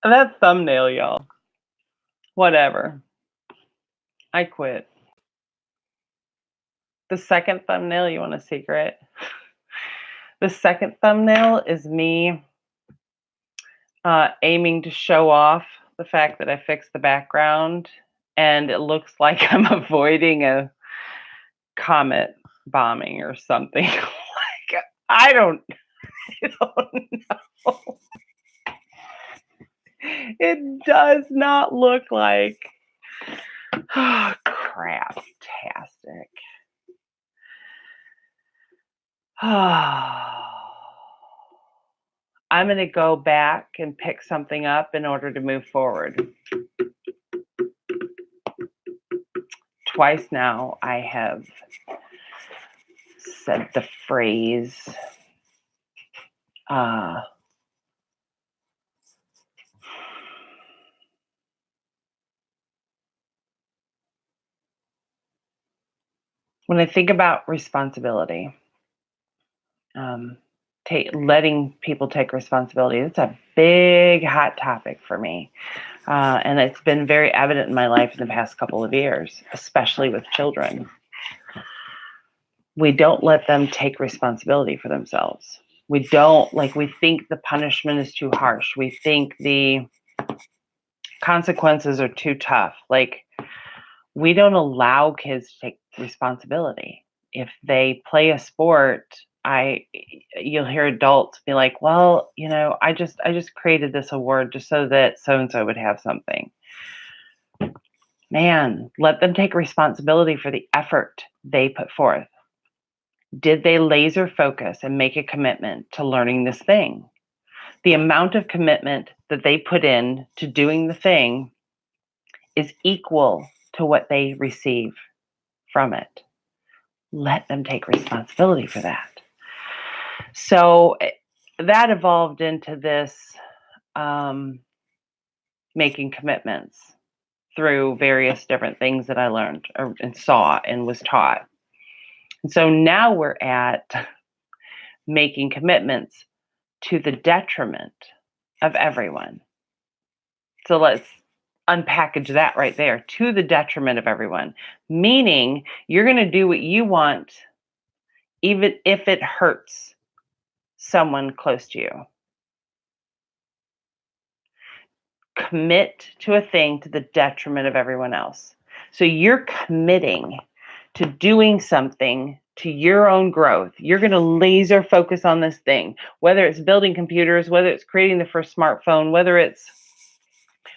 That thumbnail, y'all. Whatever. I quit. The second thumbnail, you want a secret? The second thumbnail is me aiming to show off the fact that I fixed the background, and it looks like I'm avoiding a comet bombing or something. Like, I don't know. It does not look like. Oh, crap-tastic. I'm going to go back and pick something up in order to move forward. Twice now I have said the phrase when I think about responsibility, letting people take responsibility, it's a big hot topic for me. And it's been very evident in my life in the past couple of years, especially with children. We don't let them take responsibility for themselves. We think the punishment is too harsh. We think the consequences are too tough. Like, we don't allow kids to take responsibility. If they play a sport, you'll hear adults be like, well, I just created this award just so that so and so would have something. Man, let them take responsibility for the effort they put forth. Did they laser focus and make a commitment to learning this thing? The amount of commitment that they put in to doing the thing is equal to what they receive from it. Let them take responsibility for that. So that evolved into this making commitments through various different things that I learned and saw and was taught. And so now we're at making commitments to the detriment of everyone. So let's unpackage that right there. To the detriment of everyone, meaning you're going to do what you want even if it hurts someone close to you. Commit to a thing to the detriment of everyone else. So you're committing to doing something to your own growth. You're going to laser focus on this thing, whether it's building computers, whether it's creating the first smartphone, whether it's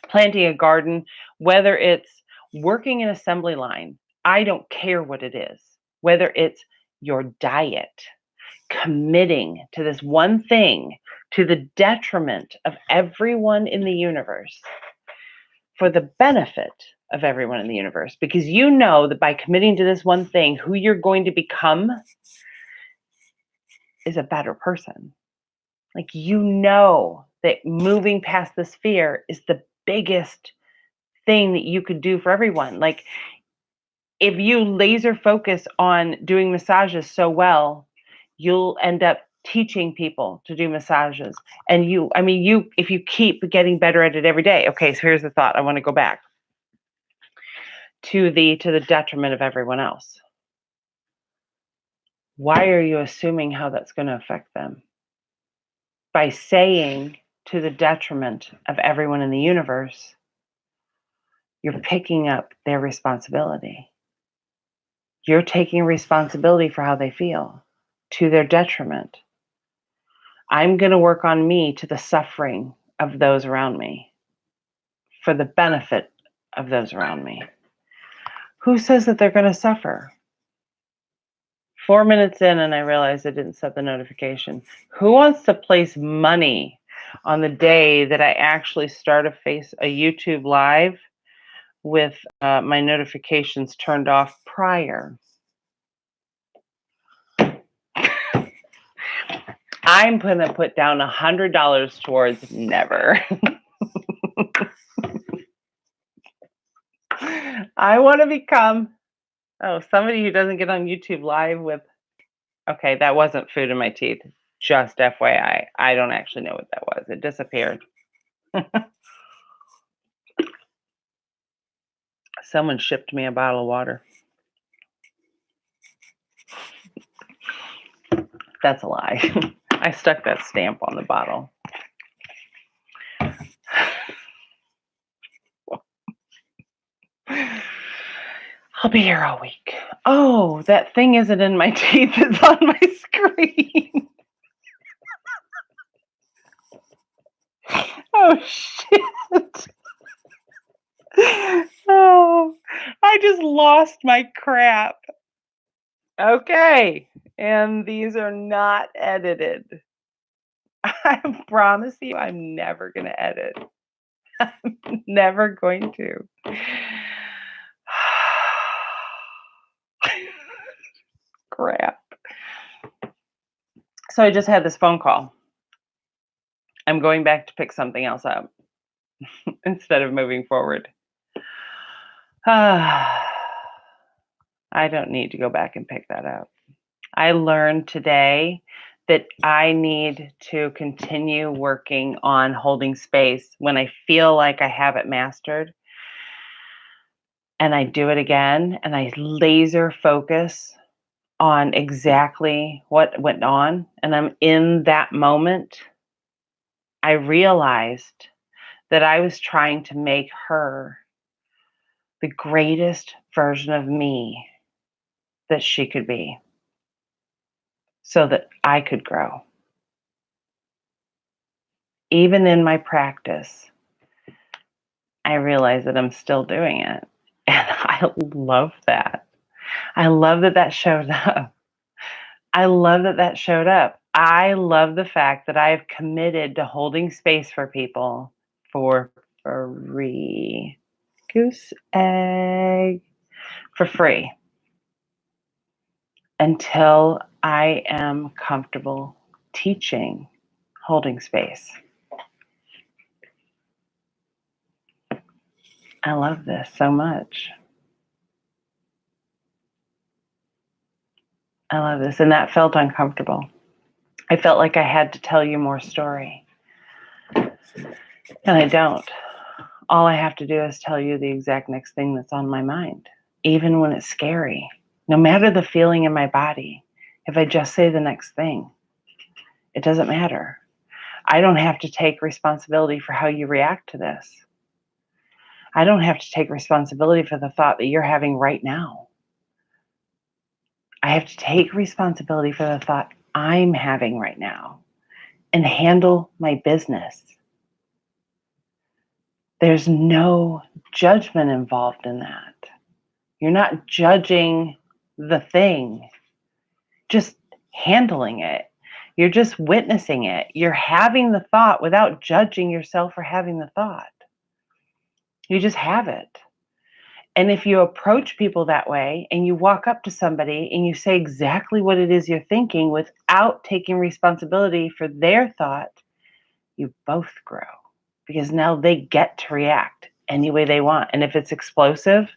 planting a garden, whether it's working an assembly line. I don't care what it is, whether it's your diet, committing to this one thing to the detriment of everyone in the universe for the benefit of everyone in the universe, because you know that by committing to this one thing, who you're going to become is a better person. Like, that moving past this fear is the biggest thing that you could do for everyone. Like, if you laser focus on doing massages so well, you'll end up teaching people to do massages. And if you keep getting better at it every day. Okay, so here's the thought. I want to go back to the detriment of everyone else. Why are you assuming how that's going to affect them? By saying to the detriment of everyone in the universe, you're picking up their responsibility. You're taking responsibility for how they feel to their detriment. I'm going to work on me to the suffering of those around me for the benefit of those around me. Who says that they're going to suffer? 4 minutes in and I realized I didn't set the notification. Who wants to place money on the day that I actually start a YouTube live with my notifications turned off prior? I'm going to put down $100 towards never. I want to become somebody who doesn't get on YouTube live with. Okay, that wasn't food in my teeth. Just FYI, I don't actually know what that was. It disappeared. Someone shipped me a bottle of water. That's a lie. I stuck that stamp on the bottle. I'll be here all week. Oh, that thing isn't in my teeth. It's on my screen. Oh, shit. Oh, I just lost my crap. Okay. And these are not edited. I promise you, I'm never going to edit. I'm never going to. Crap. So I just had this phone call. I'm going back to pick something else up instead of moving forward. I don't need to go back and pick that up. I learned today that I need to continue working on holding space when I feel like I have it mastered. And I do it again and I laser focus on exactly what went on. And I'm in that moment. I realized that I was trying to make her the greatest version of me that she could be so that I could grow. Even in my practice, I realize that I'm still doing it. And I love that. I love that that showed up. I love that that showed up. I love the fact that I've committed to holding space for people for free. Goose egg. For free. Until I am comfortable teaching holding space. I love this so much. I love this. And that felt uncomfortable. I felt like I had to tell you more story. And I don't. All I have to do is tell you the exact next thing that's on my mind, even when it's scary. No matter the feeling in my body, if I just say the next thing, it doesn't matter. I don't have to take responsibility for how you react to this. I don't have to take responsibility for the thought that you're having right now. I have to take responsibility for the thought I'm having right now and handle my business. There's no judgment involved in that. You're not judging the thing, just handling it. You're just witnessing it. You're having the thought without judging yourself for having the thought. You just have it. And if you approach people that way and you walk up to somebody and you say exactly what it is you're thinking without taking responsibility for their thought, you both grow because now they get to react any way they want. And if it's explosive,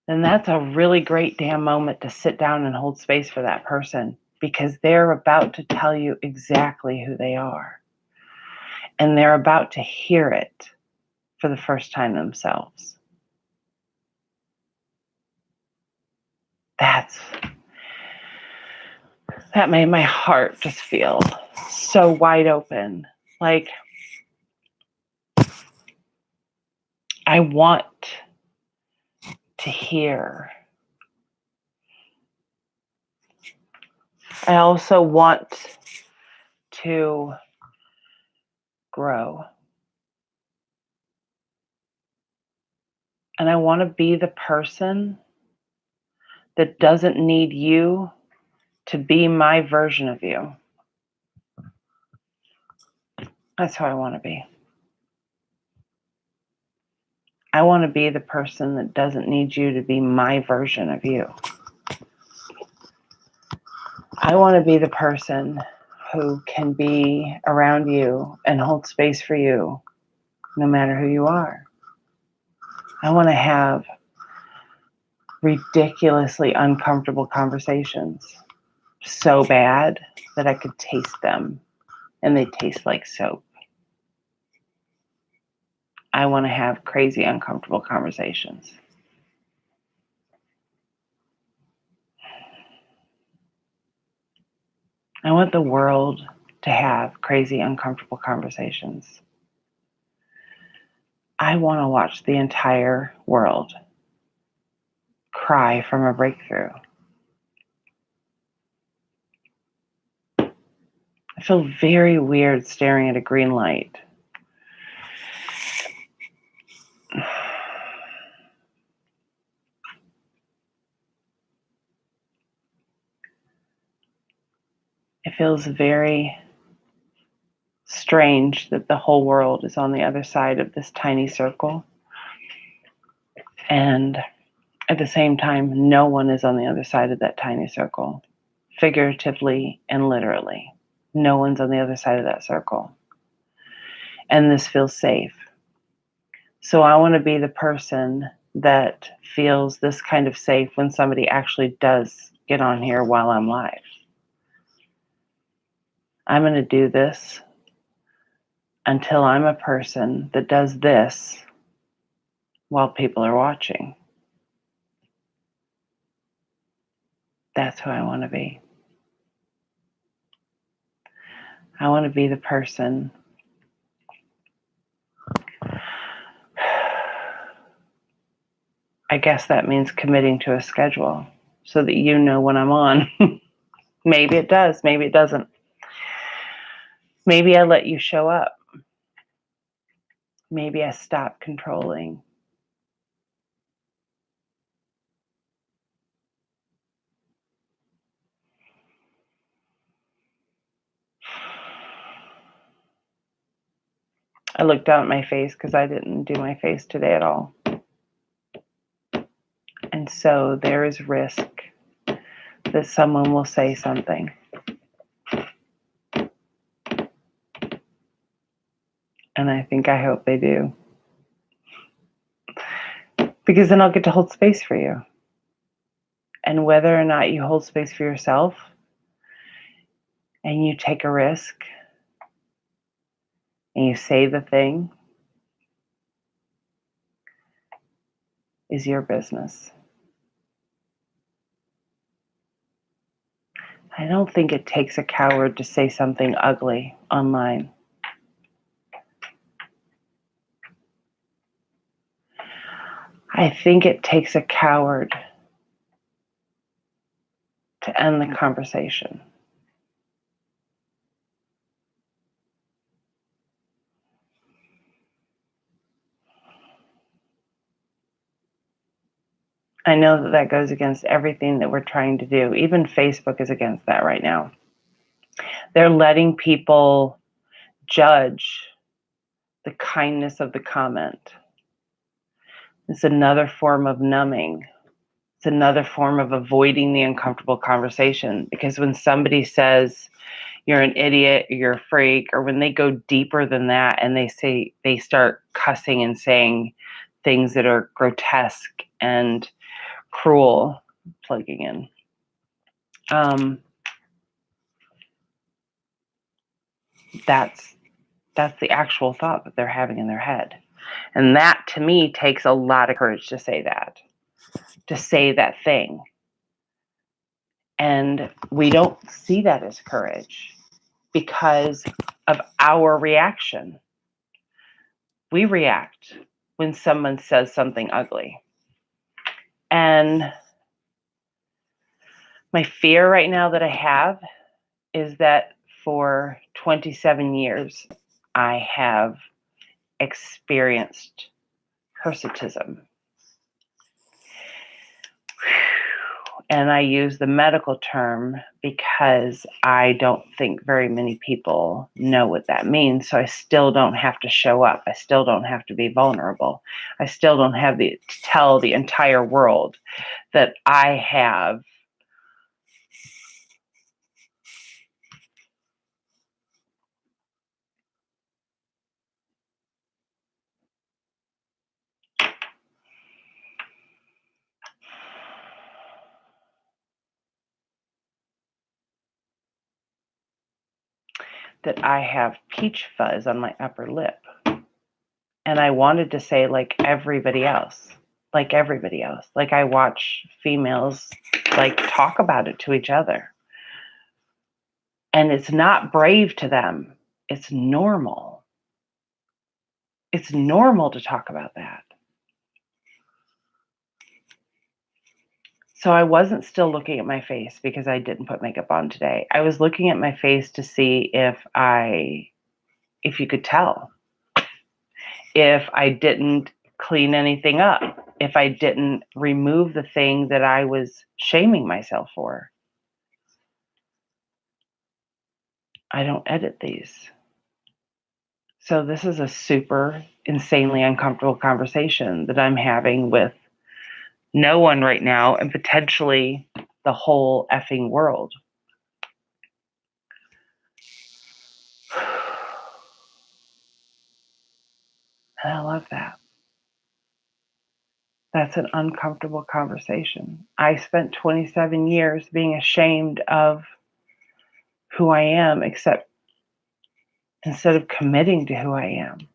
then that's a really great damn moment to sit down and hold space for that person because they're about to tell you exactly who they are. And they're about to hear it for the first time themselves. That made my heart just feel so wide open. Like, I want to hear. I also want to grow. And I want to be the person that doesn't need you to be my version of you. That's who I want to be. I want to be the person that doesn't need you to be my version of you. I want to be the person who can be around you and hold space for you no matter who you are. I want to have ridiculously uncomfortable conversations so bad that I could taste them and they taste like soap. I want to have crazy, uncomfortable conversations. I want the world to have crazy, uncomfortable conversations. I want to watch the entire world cry from a breakthrough. I feel very weird staring at a green light. It feels very strange that the whole world is on the other side of this tiny circle. And at the same time, no one is on the other side of that tiny circle, figuratively and literally. No one's on the other side of that circle. And this feels safe. So I want to be the person that feels this kind of safe when somebody actually does get on here while I'm live. I'm going to do this until I'm a person that does this while people are watching. That's who I want to be. I want to be the person I guess that means committing to a schedule so that you know when I'm on. Maybe it does, maybe it doesn't. Maybe I let you show up. Maybe I stop controlling. I looked down at my face because I didn't do my face today at all. And so there is risk that someone will say something. And I hope they do. Because then I'll get to hold space for you. And whether or not you hold space for yourself and you take a risk and you say the thing is your business. I don't think it takes a coward to say something ugly online. I think it takes a coward to end the conversation. I know that that goes against everything that we're trying to do. Even Facebook is against that right now. They're letting people judge the kindness of the comment. It's another form of numbing. It's another form of avoiding the uncomfortable conversation. Because when somebody says you're an idiot, you're a freak, or when they go deeper than that and they start cussing and saying things that are grotesque and cruel, plugging in. That's the actual thought that they're having in their head. And that to me takes a lot of courage to say that thing. And we don't see that as courage because of our reaction. We react when someone says something ugly. And my fear right now that I have is that for 27 years, I have experienced hirsutism. And I use the medical term because I don't think very many people know what that means. So I still don't have to show up. I still don't have to be vulnerable. I still don't have to tell the entire world that I have peach fuzz on my upper lip. And I wanted to say, like everybody else, like everybody else. Like I watch females like talk about it to each other. And it's not brave to them. It's normal. It's normal to talk about that. So I wasn't still looking at my face because I didn't put makeup on today. I was looking at my face to see if you could tell, if I didn't clean anything up, if I didn't remove the thing that I was shaming myself for. I don't edit these. So this is a super insanely uncomfortable conversation that I'm having with no one right now and potentially the whole effing world. And I love that. That's an uncomfortable conversation. I spent 27 years being ashamed of who I am, except instead of committing to who I am.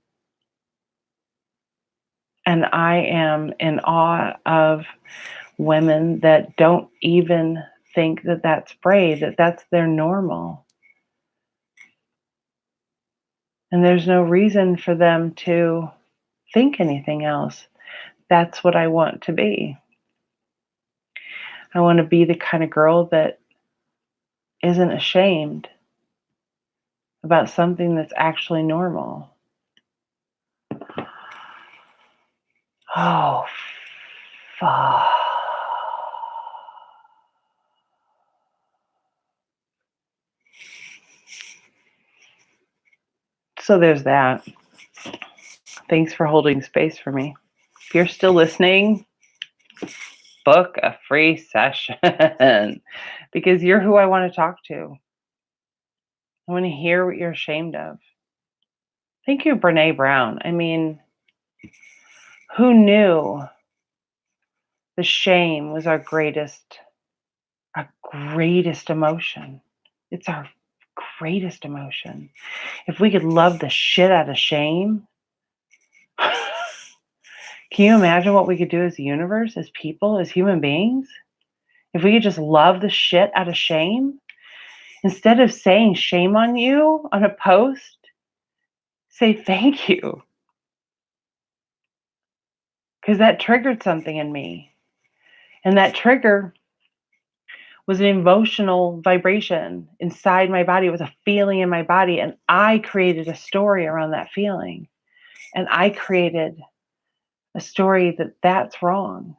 And I am in awe of women that don't even think that that's brave, that that's their normal. And there's no reason for them to think anything else. That's what I want to be. I want to be the kind of girl that isn't ashamed about something that's actually normal. Oh, fuck. So there's that. Thanks for holding space for me. If you're still listening, book a free session because you're who I want to talk to. I want to hear what you're ashamed of. Thank you, Brene Brown. I mean, who knew the shame was our greatest emotion? It's our greatest emotion. If we could love the shit out of shame, can you imagine what we could do as a universe, as people, as human beings? If we could just love the shit out of shame, instead of saying shame on you on a post, say thank you. Because that triggered something in me. And that trigger was an emotional vibration inside my body. It was a feeling in my body. And I created a story around that feeling. And I created a story that that's wrong.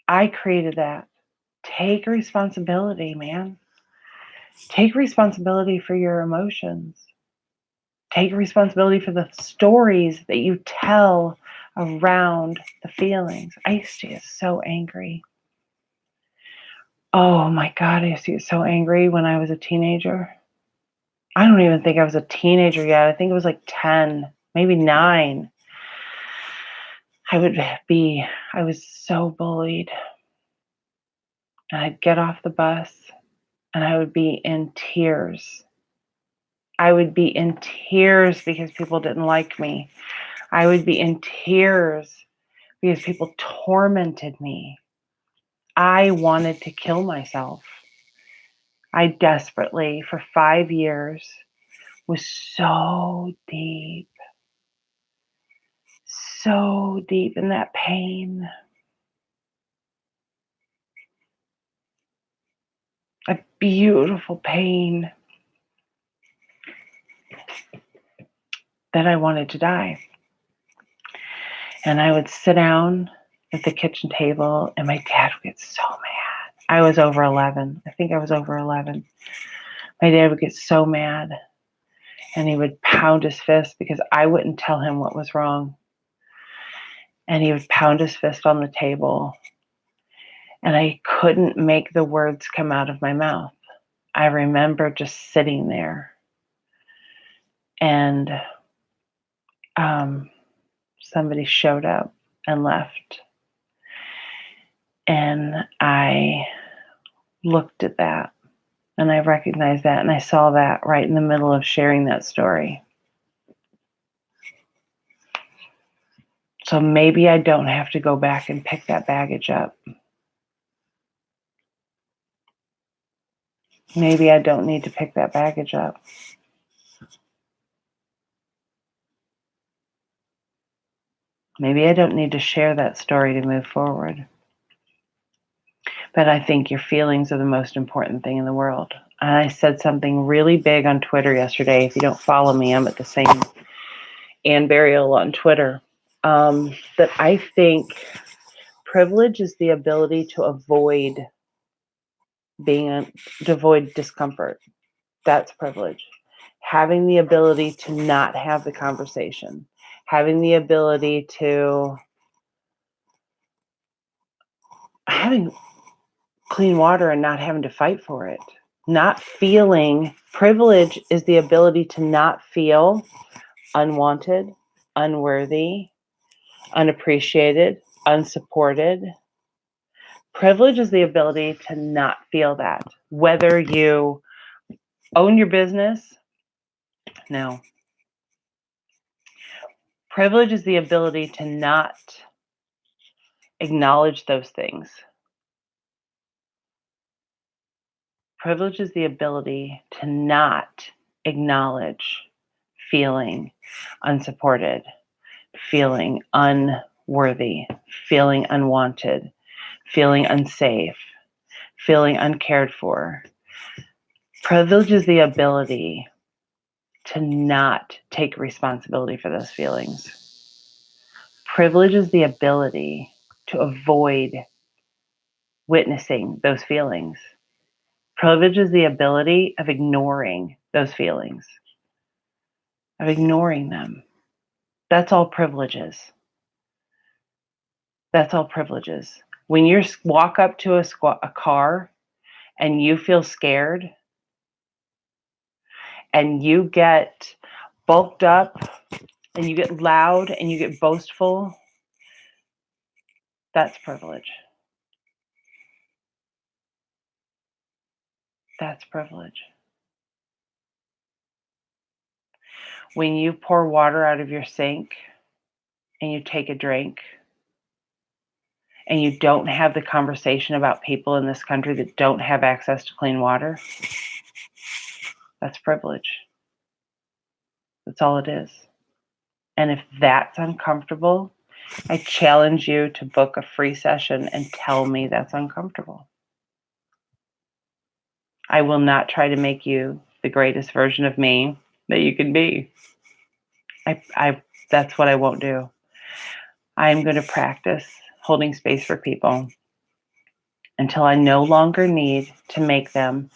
I created that. Take responsibility, man. Take responsibility for your emotions. Take responsibility for the stories that you tell around the feelings. I used to get so angry. Oh my God, I used to get so angry when I was a teenager. I don't even think I was a teenager yet. I think it was like 10, maybe 9. I was so bullied. And I'd get off the bus and I would be in tears. I would be in tears because people didn't like me. I would be in tears because people tormented me. I wanted to kill myself. I desperately, for 5 years, was so deep in that pain. A beautiful pain that I wanted to die. And I would sit down at the kitchen table and my dad would get so mad. I was over 11. I think I was over 11. My dad would get so mad and he would pound his fist because I wouldn't tell him what was wrong. And he would pound his fist on the table and I couldn't make the words come out of my mouth. I remember just sitting there and somebody showed up and left. And I looked at that and I recognized that and I saw that right in the middle of sharing that story. So maybe I don't have to go back and pick that baggage up. Maybe I don't need to pick that baggage up. Maybe I don't need to share that story to move forward. But I think your feelings are the most important thing in the world. And I said something really big on Twitter yesterday. If you don't follow me, I'm at the same Ann Burial on Twitter. That I think privilege is the ability to avoid discomfort. That's privilege. Having the ability to not have the conversation, having the ability to having clean water and not having to fight for it. Not feeling privilege is the ability to not feel unwanted, unworthy, unappreciated, unsupported. Privilege is the ability to not feel that. Whether you own your business, no. Privilege is the ability to not acknowledge those things. Privilege is the ability to not acknowledge feeling unsupported, feeling unworthy, feeling unwanted, feeling unsafe, feeling uncared for. Privilege is the ability to not take responsibility for those feelings. Privilege is the ability to avoid witnessing those feelings. Privilege is the ability of ignoring those feelings, of ignoring them. That's all privilege is. That's all privilege is. When you walk up to a car and you feel scared and you get bulked up and you get loud and you get boastful, that's privilege. That's privilege. When you pour water out of your sink and you take a drink and you don't have the conversation about people in this country that don't have access to clean water, that's privilege. That's all it is. And if that's uncomfortable, I challenge you to book a free session and tell me that's uncomfortable. I will not try to make you the greatest version of me that you can be. That's what I won't do. I am going to practice holding space for people until I no longer need to make them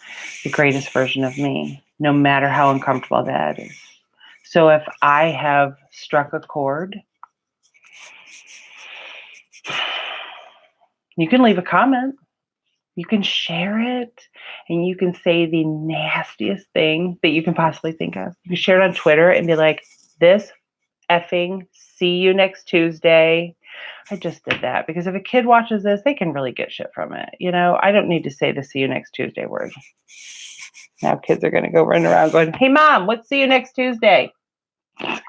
the greatest version of me, no matter how uncomfortable that is. So if I have struck a chord, you can leave a comment. You can share it, and you can say the nastiest thing that you can possibly think of. You can share it on Twitter and be like, this effing see you next Tuesday. I just did that because if a kid watches this, they can really get shit from it. You know, I don't need to say the see you next Tuesday word. Now kids are going to go running around going, hey, Mom, what's see you next Tuesday? I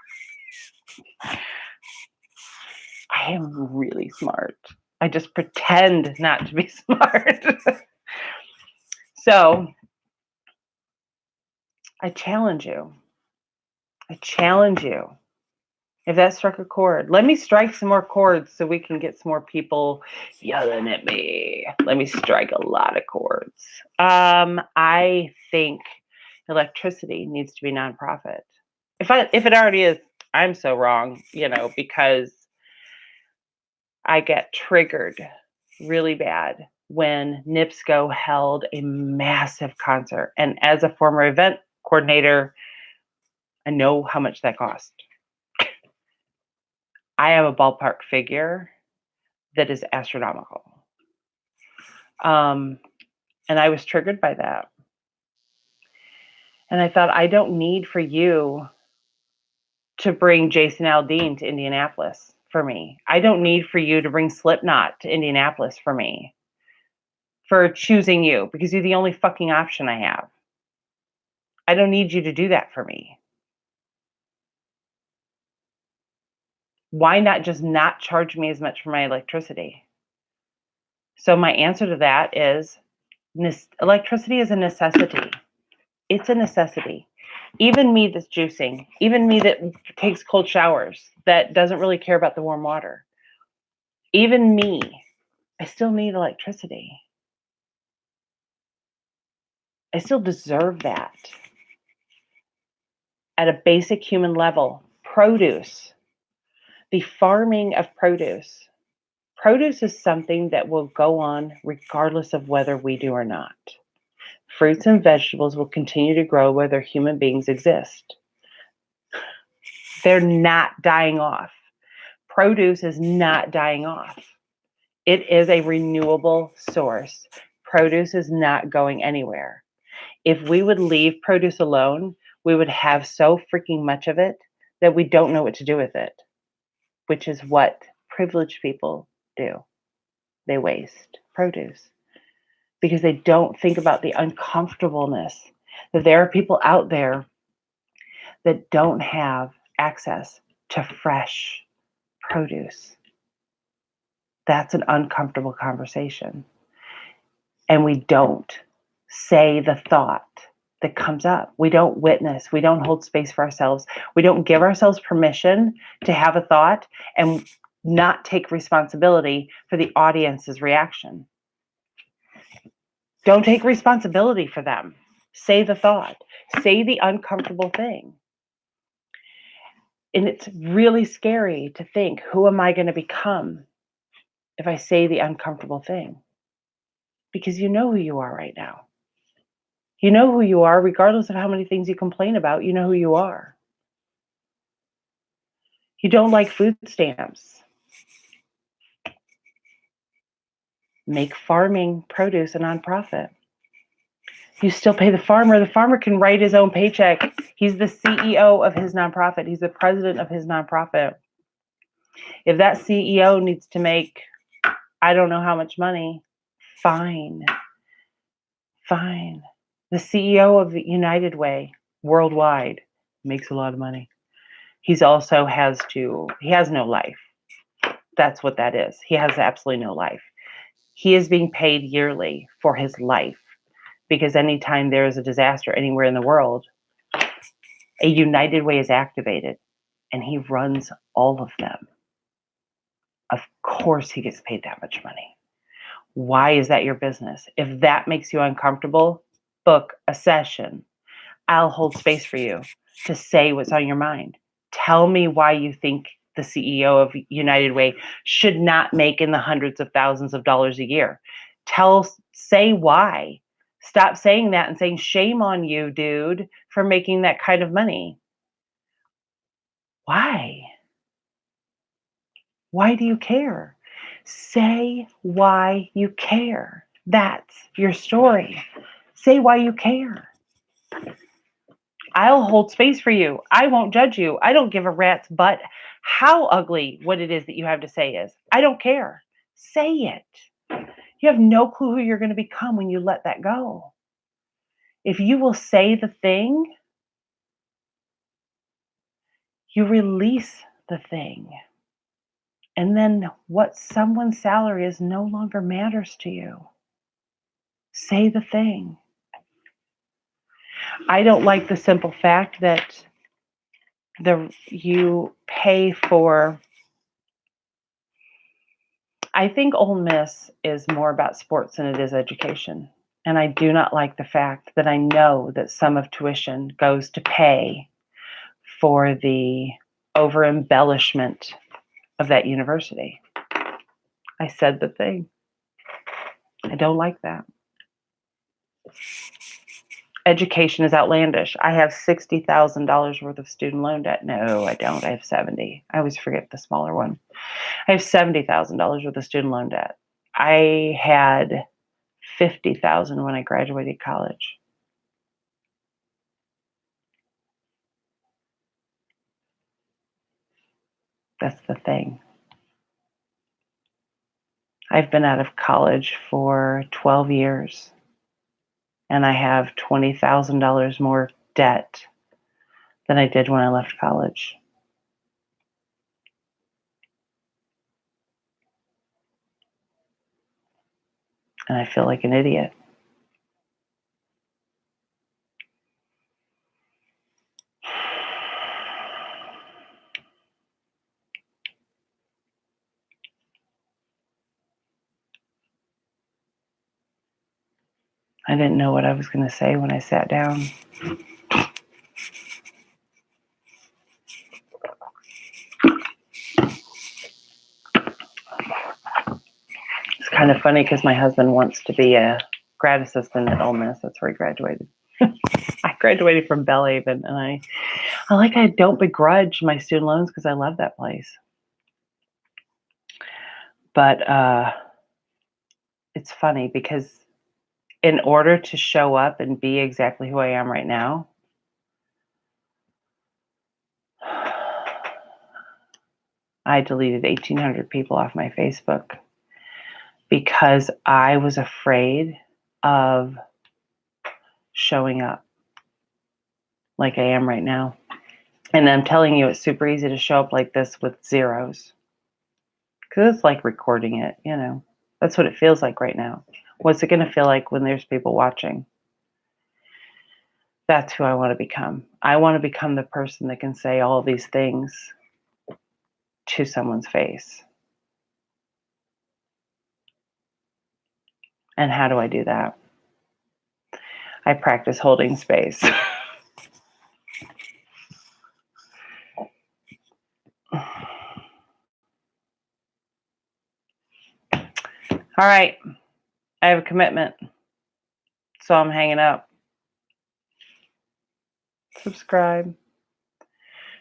am really smart. I just pretend not to be smart. So I challenge you. If that struck a chord, let me strike some more chords so we can get some more people yelling at me. Let me strike a lot of chords. I think electricity needs to be nonprofit. If it already is, I'm so wrong, because I get triggered really bad when NIPSCO held a massive concert. And as a former event coordinator, I know how much that cost. I have a ballpark figure that is astronomical. And I was triggered by that. And I thought, I don't need for you to bring Jason Aldean to Indianapolis for me. I don't need for you to bring Slipknot to Indianapolis for me, for choosing you, because you're the only fucking option I have. I don't need you to do that for me. Why not just not charge me as much for my electricity? So my answer to that is electricity is a necessity. It's a necessity. Even me that's juicing, even me that takes cold showers, that doesn't really care about the warm water, even me, I still need electricity. I still deserve that. At a basic human level, produce, the farming of produce. Produce is something that will go on regardless of whether we do or not. Fruits and vegetables will continue to grow whether human beings exist. They're not dying off. Produce is not dying off. It is a renewable source. Produce is not going anywhere. If we would leave produce alone, we would have so freaking much of it that we don't know what to do with it, which is what privileged people do. They waste produce because they don't think about the uncomfortableness that there are people out there that don't have access to fresh produce. That's an uncomfortable conversation. And we don't say the thought that comes up. We don't witness. We don't hold space for ourselves. We don't give ourselves permission to have a thought and not take responsibility for the audience's reaction. Don't take responsibility for them. Say the thought. Say the uncomfortable thing. And it's really scary to think, who am I going to become if I say the uncomfortable thing? Because you know who you are right now. You know who you are, regardless of how many things you complain about, you know who you are. You don't like food stamps. Make farming produce a nonprofit. You still pay the farmer. The farmer can write his own paycheck. He's the CEO of his nonprofit. He's the president of his nonprofit. If that CEO needs to make, I don't know how much money, fine. Fine. The CEO of the United Way worldwide makes a lot of money. He has no life. That's what that is. He has absolutely no life. He is being paid yearly for his life because anytime there is a disaster anywhere in the world, a United Way is activated and he runs all of them. Of course he gets paid that much money. Why is that your business? If that makes you uncomfortable, book a session. I'll hold space for you to say what's on your mind. Tell me why you think the CEO of United Way should not make in the hundreds of thousands of dollars a year. Say why. Stop saying that and saying, shame on you, dude, for making that kind of money. Why? Why do you care? Say why you care. That's your story. Say why you care. I'll hold space for you. I won't judge you. I don't give a rat's butt how ugly what it is that you have to say is. I don't care. Say it. You have no clue who you're going to become when you let that go. If you will say the thing, you release the thing. And then what someone's salary is no longer matters to you. Say the thing. I don't like the simple fact that you pay for. I think Ole Miss is more about sports than it is education. And I do not like the fact that I know that some of tuition goes to pay for the over embellishment of that university. I said the thing. I don't like that. Education is outlandish. I have $60,000 worth of student loan debt. No, I don't. I have 70. I always forget the smaller one. I have $70,000 worth of student loan debt. I had 50,000 when I graduated college. That's the thing. I've been out of college for 12 years and I have $20,000 more debt than I did when I left college. And I feel like an idiot. I didn't know what I was going to say when I sat down. It's kind of funny because my husband wants to be a grad assistant at Ole Miss. That's where he graduated. I graduated from Belhaven, and I don't begrudge my student loans because I love that place. But it's funny because in order to show up and be exactly who I am right now, I deleted 1,800 people off my Facebook because I was afraid of showing up like I am right now. And I'm telling you, it's super easy to show up like this with zeros because it's like recording it, you know. That's what it feels like right now. What's it going to feel like when there's people watching? That's who I want to become. I want to become the person that can say all these things to someone's face. And how do I do that? I practice holding space. All right. I have a commitment. So I'm hanging up. Subscribe.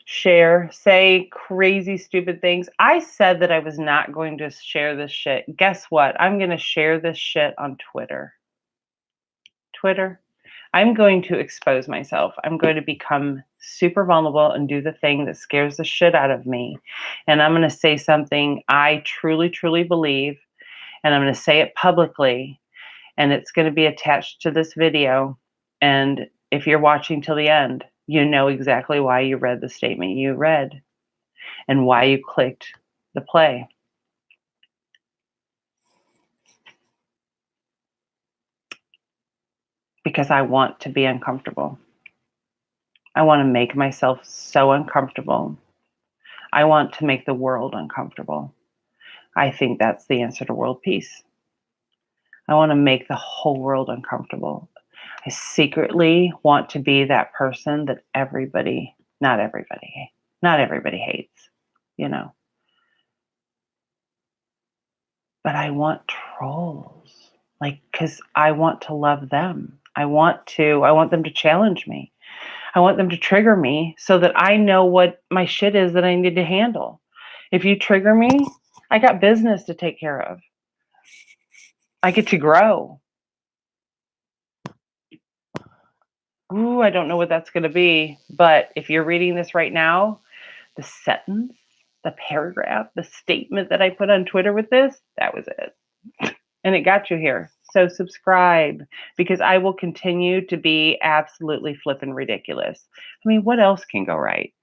Share. Say crazy, stupid things. I said that I was not going to share this shit. Guess what? I'm going to share this shit on Twitter. I'm going to expose myself. I'm going to become super vulnerable and do the thing that scares the shit out of me. And I'm going to say something I truly, truly believe. And I'm going to say it publicly. And it's going to be attached to this video. And if you're watching till the end, you know exactly why you read the statement you read and why you clicked the play. Because I want to be uncomfortable. I want to make myself so uncomfortable. I want to make the world uncomfortable. I think that's the answer to world peace. I want to make the whole world uncomfortable. I secretly want to be that person that not everybody hates, you know. But I want trolls, because I want to love them. I want them to challenge me. I want them to trigger me so that I know what my shit is that I need to handle. If you trigger me, I got business to take care of. I get to grow. Ooh, I don't know what that's going to be. But if you're reading this right now, the sentence, the paragraph, the statement that I put on Twitter with this, that was it. And it got you here. So subscribe, because I will continue to be absolutely flippin' ridiculous. I mean, what else can go right?